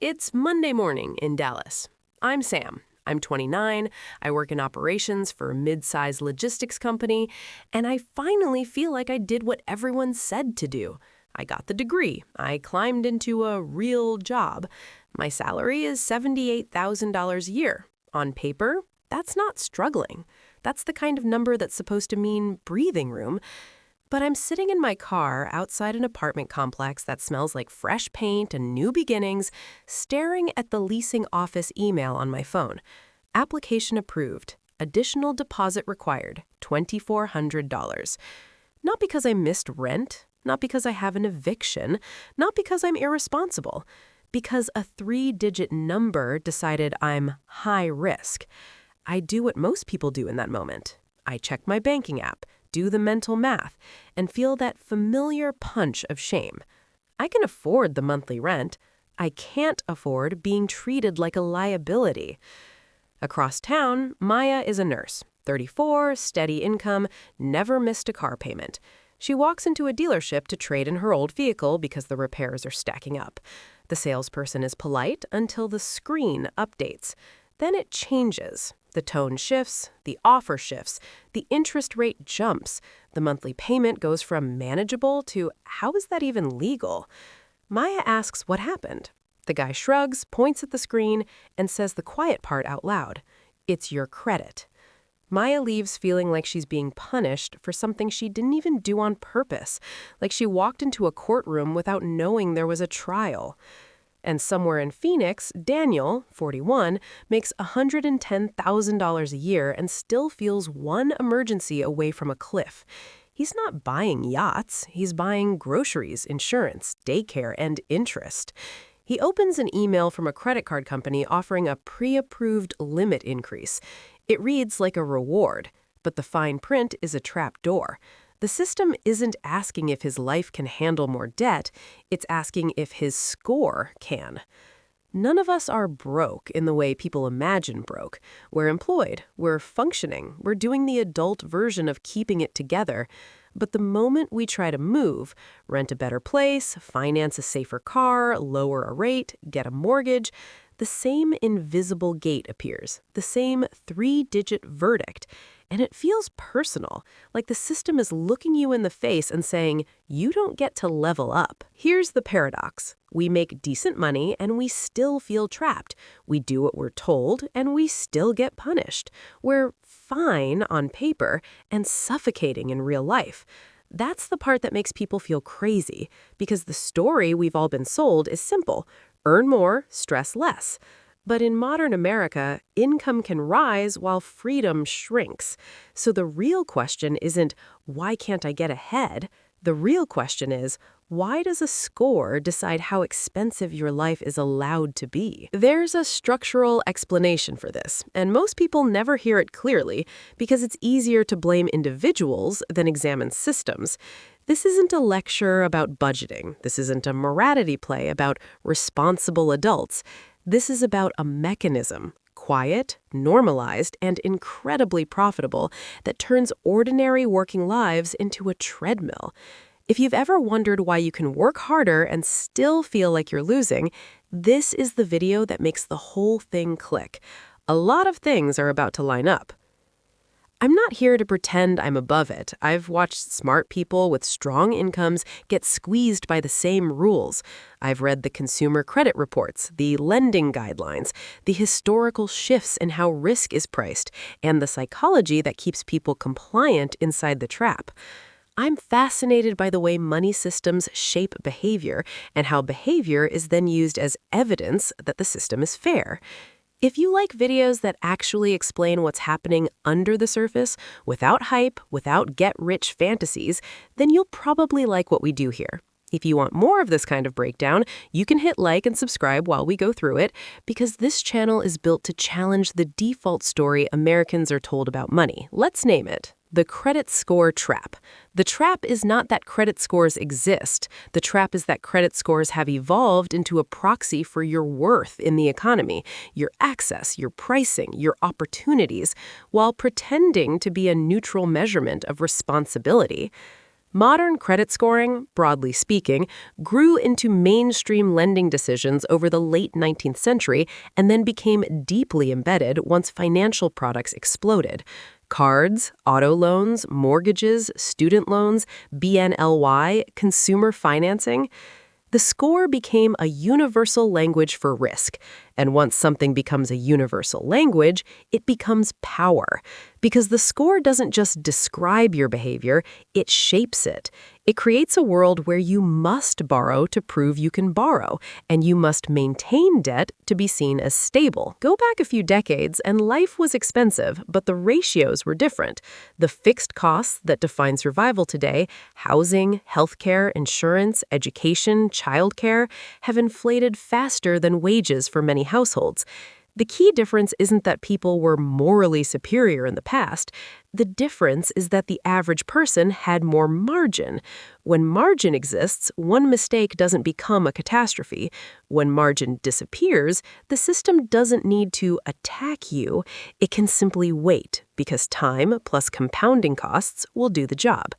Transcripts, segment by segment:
It's Monday morning in Dallas. I'm Sam. I'm 29, I work in operations for a mid-sized logistics company, and I finally feel like I did what everyone said to do. I got the degree. I climbed into a real job. My salary is $78,000 a year. On paper, that's not struggling. That's the kind of number that's supposed to mean breathing room. But I'm sitting in my car outside an apartment complex that smells like fresh paint and new beginnings, staring at the leasing office email on my phone. Application approved. Additional deposit required, $2,400. Not because I missed rent, not because I have an eviction, not because I'm irresponsible, because a 3-digit number decided I'm high risk. I do what most people do in that moment. I check my banking app, do the mental math, and feel that familiar punch of shame. I can afford the monthly rent. I can't afford being treated like a liability. Across town, Maya is a nurse, 34, steady income, never missed a car payment. She walks into a dealership to trade in her old vehicle because the repairs are stacking up. The salesperson is polite until the screen updates. Then it changes. The tone shifts, the offer shifts, the interest rate jumps. The monthly payment goes from manageable to how is that even legal? Maya asks what happened. The guy shrugs, points at the screen, and says the quiet part out loud. It's your credit. Maya leaves feeling like she's being punished for something she didn't even do on purpose, like she walked into a courtroom without knowing there was a trial. And somewhere in Phoenix, Daniel, 41, makes $110,000 a year and still feels one emergency away from a cliff. He's not buying yachts. He's buying groceries, insurance, daycare, and interest. He opens an email from a credit card company offering a pre-approved limit increase. It reads like a reward, but the fine print is a trap door. The system isn't asking if his life can handle more debt, it's asking if his score can. None of us are broke in the way people imagine broke. We're employed, we're functioning, we're doing the adult version of keeping it together. But the moment we try to move, rent a better place, finance a safer car, lower a rate, get a mortgage, the same invisible gate appears, the same 3-digit verdict. And it feels personal, like the system is looking you in the face and saying, you don't get to level up. Here's the paradox. We make decent money and we still feel trapped. We do what we're told and we still get punished. We're fine on paper and suffocating in real life. That's the part that makes people feel crazy, because the story we've all been sold is simple. Earn more, stress less. But in modern America, income can rise while freedom shrinks. So the real question isn't, why can't I get ahead? The real question is, why does a score decide how expensive your life is allowed to be? There's a structural explanation for this, and most people never hear it clearly because it's easier to blame individuals than examine systems. This isn't a lecture about budgeting. This isn't a morality play about responsible adults. This is about a mechanism, quiet, normalized, and incredibly profitable, that turns ordinary working lives into a treadmill. If you've ever wondered why you can work harder and still feel like you're losing, this is the video that makes the whole thing click. A lot of things are about to line up. I'm not here to pretend I'm above it. I've watched smart people with strong incomes get squeezed by the same rules. I've read the consumer credit reports, the lending guidelines, the historical shifts in how risk is priced, and the psychology that keeps people compliant inside the trap. I'm fascinated by the way money systems shape behavior and how behavior is then used as evidence that the system is fair. If you like videos that actually explain what's happening under the surface, without hype, without get-rich fantasies, then you'll probably like what we do here. If you want more of this kind of breakdown, you can hit like and subscribe while we go through it, because this channel is built to challenge the default story Americans are told about money. Let's name it. The credit score trap. The trap is not that credit scores exist. The trap is that credit scores have evolved into a proxy for your worth in the economy, your access, your pricing, your opportunities, while pretending to be a neutral measurement of responsibility. Modern credit scoring, broadly speaking, grew into mainstream lending decisions over the late 19th century and then became deeply embedded once financial products exploded. Cards, auto loans, mortgages, student loans, BNLY, consumer financing. The score became a universal language for risk. And once something becomes a universal language, it becomes power. Because the score doesn't just describe your behavior, it shapes it. It creates a world where you must borrow to prove you can borrow, and you must maintain debt to be seen as stable. Go back a few decades, and life was expensive, but the ratios were different. The fixed costs that define survival today, housing, healthcare, insurance, education, childcare, have inflated faster than wages for many households. The key difference isn't that people were morally superior in the past. The difference is that the average person had more margin. When margin exists, one mistake doesn't become a catastrophe. When margin disappears, the system doesn't need to attack you. It can simply wait, because time plus compounding costs will do the job.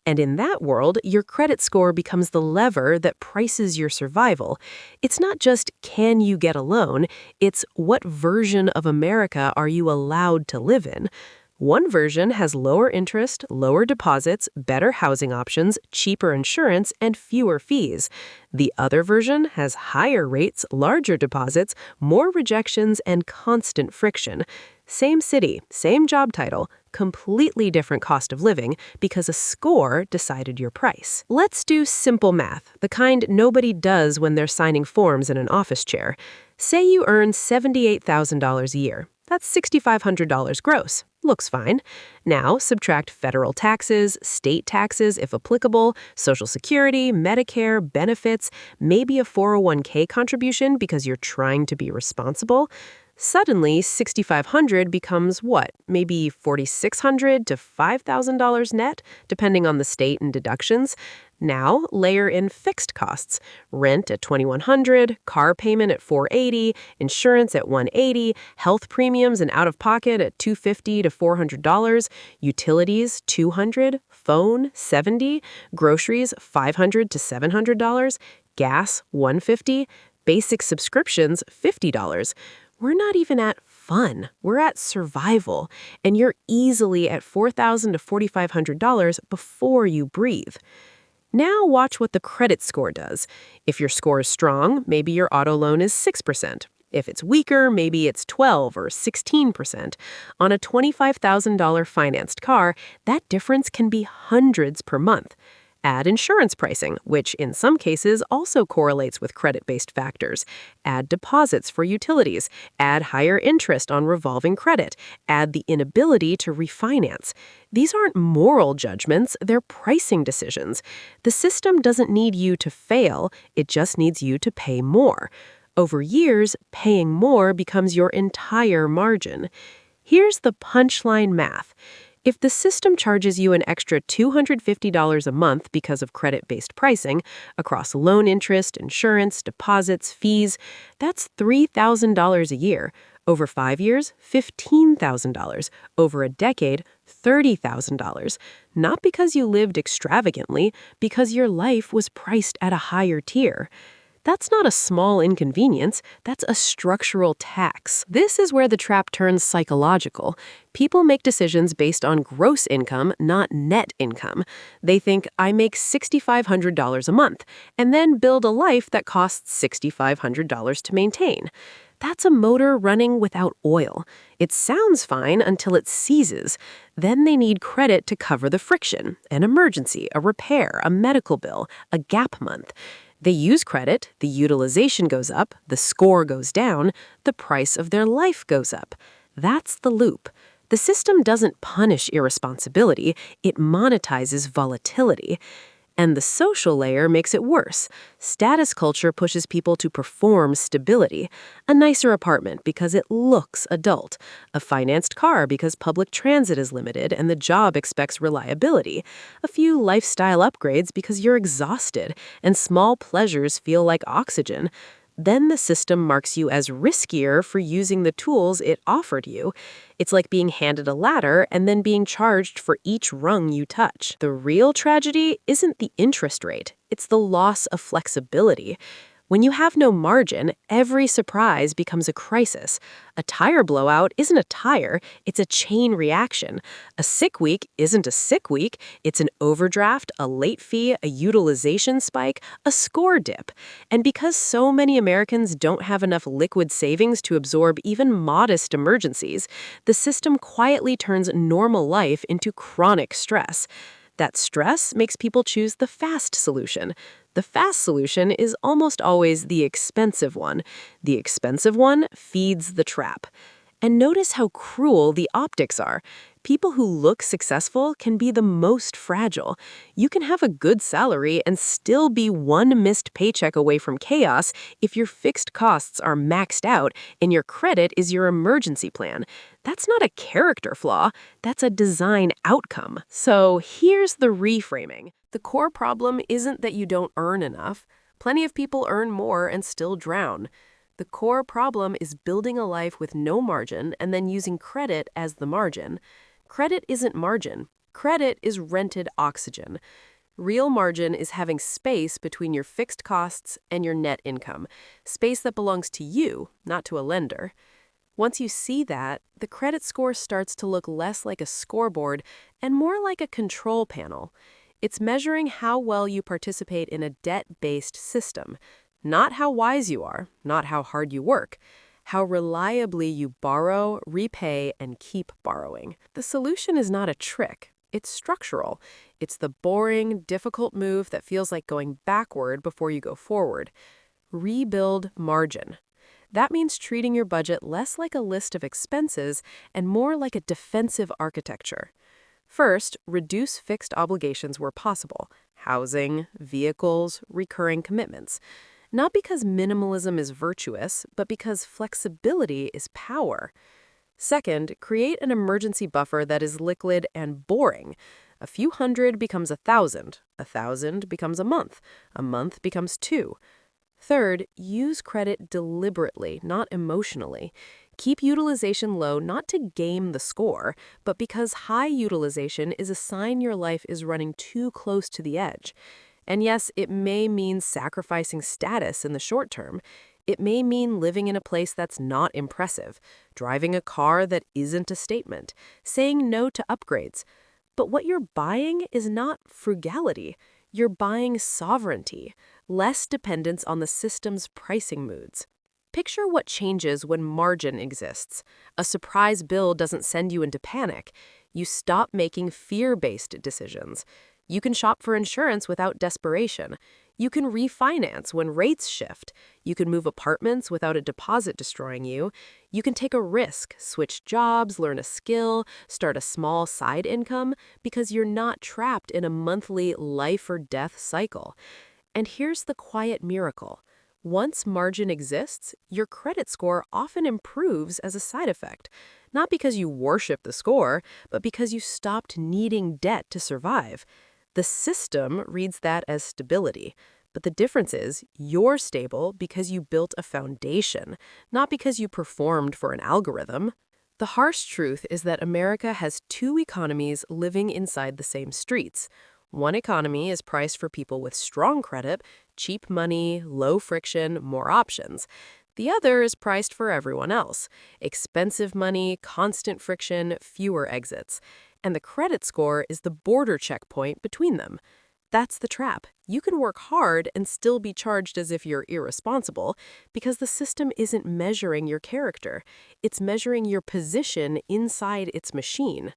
And in that world, your credit score becomes the lever that prices your survival. It's not just, can you get a loan? It's, what version of America are you allowed to live in? One version has lower interest, lower deposits, better housing options, cheaper insurance, and fewer fees. The other version has higher rates, larger deposits, more rejections, and constant friction. Same city, same job title, completely different cost of living because a score decided your price. Let's do simple math, the kind nobody does when they're signing forms in an office chair. Say you earn $78,000 a year. That's $6,500 gross. Looks fine. Now, subtract federal taxes, state taxes if applicable, Social Security, Medicare, benefits, maybe a 401k contribution because you're trying to be responsible. Suddenly, $6,500 becomes what? Maybe $4,600 to $5,000 net, depending on the state and deductions. Now, layer in fixed costs. Rent at $2,100, car payment at $480, insurance at $180, health premiums and out-of-pocket at $250 to $400, utilities $200, phone $70, groceries $500 to $700, gas $150, basic subscriptions $50. We're not even at fun. We're at survival. And you're easily at $4,000 to $4,500 before you breathe. Now watch what the credit score does. If your score is strong, maybe your auto loan is 6%. If it's weaker, maybe it's 12 or 16%. On a $25,000 financed car, that difference can be hundreds per month. Add insurance pricing, which in some cases also correlates with credit-based factors. Add deposits for utilities. Add higher interest on revolving credit. Add the inability to refinance. These aren't moral judgments, they're pricing decisions. The system doesn't need you to fail, it just needs you to pay more. Over years, paying more becomes your entire margin. Here's the punchline math. If the system charges you an extra $250 a month because of credit-based pricing, across loan interest, insurance, deposits, fees, that's $3,000 a year. Over 5 years, $15,000. Over a decade, $30,000. Not because you lived extravagantly, because your life was priced at a higher tier. That's not a small inconvenience, that's a structural tax. This is where the trap turns psychological. People make decisions based on gross income, not net income. They think, I make $6,500 a month, and then build a life that costs $6,500 to maintain. That's a motor running without oil. It sounds fine until it seizes. Then they need credit to cover the friction, an emergency, a repair, a medical bill, a gap month. They use credit, the utilization goes up, the score goes down, the price of their life goes up. That's the loop. The system doesn't punish irresponsibility, it monetizes volatility. And the social layer makes it worse. Status culture pushes people to perform stability. A nicer apartment because it looks adult. A financed car because public transit is limited and the job expects reliability. A few lifestyle upgrades because you're exhausted and small pleasures feel like oxygen. Then the system marks you as riskier for using the tools it offered you. It's like being handed a ladder and then being charged for each rung you touch. The real tragedy isn't the interest rate, it's the loss of flexibility. When you have no margin, every surprise becomes a crisis. A tire blowout isn't a tire, it's a chain reaction. A sick week isn't a sick week, it's an overdraft, a late fee, a utilization spike, a score dip. And because so many Americans don't have enough liquid savings to absorb even modest emergencies, the system quietly turns normal life into chronic stress. That stress makes people choose the fast solution. The fast solution is almost always the expensive one. The expensive one feeds the trap. And notice how cruel the optics are. People who look successful can be the most fragile. You can have a good salary and still be one missed paycheck away from chaos if your fixed costs are maxed out and your credit is your emergency plan. That's not a character flaw, that's a design outcome. So here's the reframing. The core problem isn't that you don't earn enough. Plenty of people earn more and still drown. The core problem is building a life with no margin and then using credit as the margin. Credit isn't margin. Credit is rented oxygen. Real margin is having space between your fixed costs and your net income, space that belongs to you, not to a lender. Once you see that, the credit score starts to look less like a scoreboard and more like a control panel. It's measuring how well you participate in a debt-based system. Not how wise you are, not how hard you work, how reliably you borrow, repay, and keep borrowing. The solution is not a trick. It's structural. It's the boring, difficult move that feels like going backward before you go forward. Rebuild margin. That means treating your budget less like a list of expenses and more like a defensive architecture. First, reduce fixed obligations where possible: housing, vehicles, recurring commitments. Not because minimalism is virtuous, but because flexibility is power. Second, create an emergency buffer that is liquid and boring. A few hundred becomes 1,000. 1,000 becomes a month becomes two. Third, use credit deliberately, not emotionally. Keep utilization low not to game the score, but because high utilization is a sign your life is running too close to the edge. And yes, it may mean sacrificing status in the short term. It may mean living in a place that's not impressive, driving a car that isn't a statement, saying no to upgrades. But what you're buying is not frugality. You're buying sovereignty, less dependence on the system's pricing moods. Picture what changes when margin exists. A surprise bill doesn't send you into panic. You stop making fear-based decisions. You can shop for insurance without desperation. You can refinance when rates shift. You can move apartments without a deposit destroying you. You can take a risk, switch jobs, learn a skill, start a small side income because you're not trapped in a monthly life or death cycle. And here's the quiet miracle. Once margin exists, your credit score often improves as a side effect. Not because you worship the score, but because you stopped needing debt to survive. The system reads that as stability, but the difference is you're stable because you built a foundation, not because you performed for an algorithm. The harsh truth is that America has two economies living inside the same streets. One economy is priced for people with strong credit, cheap money, low friction, more options. The other is priced for everyone else: expensive money, constant friction, fewer exits. And the credit score is the border checkpoint between them. That's the trap. You can work hard and still be charged as if you're irresponsible because the system isn't measuring your character. It's measuring your position inside its machine.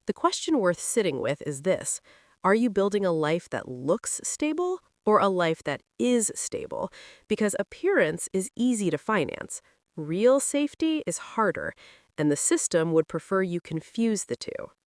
The question worth sitting with is this: are you building a life that looks stable or a life that is stable? Because appearance is easy to finance. Real safety is harder, and the system would prefer you confuse the two.